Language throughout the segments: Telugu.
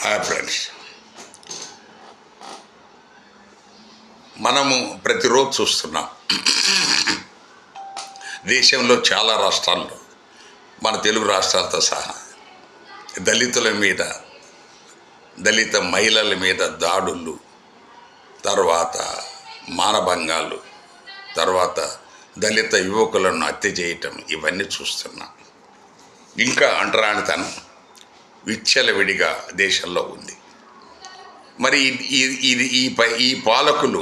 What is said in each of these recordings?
హాయ్ ఫ్రెండ్స్, మనము ప్రతిరోజు చూస్తున్నాం దేశంలో చాలా రాష్ట్రాల్లో, మన తెలుగు రాష్ట్రాలతో సహా దళితుల మీద, దళిత మహిళల మీద దాడులు, తర్వాత మానభంగాలు, తర్వాత దళిత యువకులను హత్య చేయటం, ఇవన్నీ చూస్తున్నాం. ఇంకా అంటరానితనం విచ్చలవిడిగా దేశంలో ఉంది. మరి ఈ పాలకులు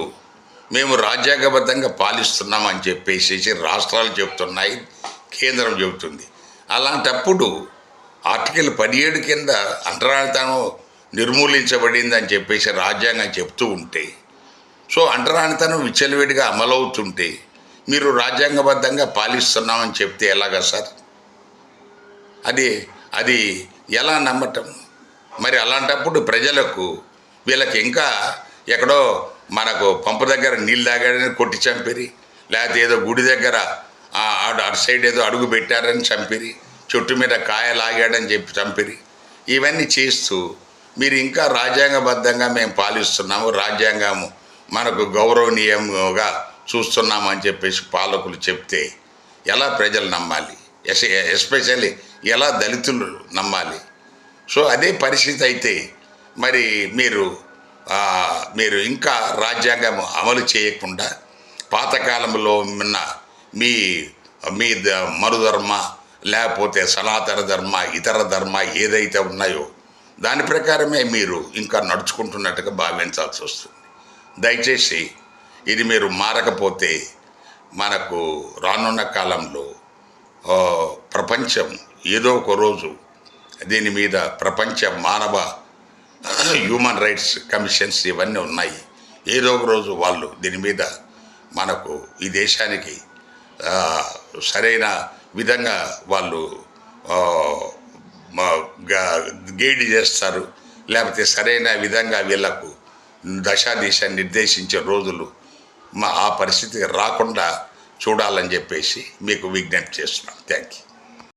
మేము రాజ్యాంగబద్ధంగా పాలిస్తున్నామని చెప్పేసి రాష్ట్రాలు చెబుతున్నాయి, కేంద్రం చెబుతుంది. అలాంటప్పుడు ఆర్టికల్ 17 కింద అంటరానితనం నిర్మూలించబడింది అని చెప్పేసి రాజ్యాంగం చెప్తూ ఉంటే, సో అంటరానితనం విచ్చలవిడిగా అమలవుతుంటే మీరు రాజ్యాంగబద్ధంగా పాలిస్తున్నామని చెప్తే ఎలాగా సార్? అది ఎలా నమ్మటం? మరి అలాంటప్పుడు ప్రజలకు వీళ్ళకి ఇంకా ఎక్కడో మనకు పంపు దగ్గర నీళ్ళు తాగాడని కొట్టి చంపిరి, లేకపోతే ఏదో గుడి దగ్గర అటు సైడ్ ఏదో అడుగు పెట్టారని చంపిరి, చెట్టు మీద కాయ లాగాడని చెప్పి చంపిరి. ఇవన్నీ చేస్తూ మీరు ఇంకా రాజ్యాంగబద్ధంగా మేము పాలిస్తున్నాము, రాజ్యాంగము మనకు గౌరవనీయంగా చూస్తున్నాము అని చెప్పేసి పాలకులు చెప్తే ఎలా ప్రజలు నమ్మాలి? ఎస్పెషల్లీ ఎలా దళితులు నమ్మాలి? సో అదే పరిస్థితి అయితే మరి మీరు ఇంకా రాజ్యాంగం అమలు చేయకుండా పాతకాలంలో ఉన్న మీ మనుధర్మ, లేకపోతే సనాతన ధర్మ, ఇతర ధర్మ ఏదైతే ఉన్నాయో దాని ప్రకారమే మీరు ఇంకా నడుచుకుంటున్నట్టుగా భావించాల్సి వస్తుంది. దయచేసి ఇది మీరు మారకపోతే మనకు రానున్న కాలంలో ప్రపంచం ఏదో ఒక రోజు దీని మీద ప్రపంచ మానవ హ్యూమన్ రైట్స్ కమిషన్స్ ఇవన్నీ ఉన్నాయి, ఏదో ఒక రోజు వాళ్ళు దీని మీద మనకు ఈ దేశానికి సరైన విధంగా వాళ్ళు గైడ్ చేస్తారు, లేకపోతే సరైన విధంగా వీళ్ళకు దశాదిశ నిర్దేశించే రోజులు ఆ పరిస్థితి రాకుండా చూడాలని చెప్పేసి మీకు విజ్ఞప్తి చేస్తున్నాం. Thank you.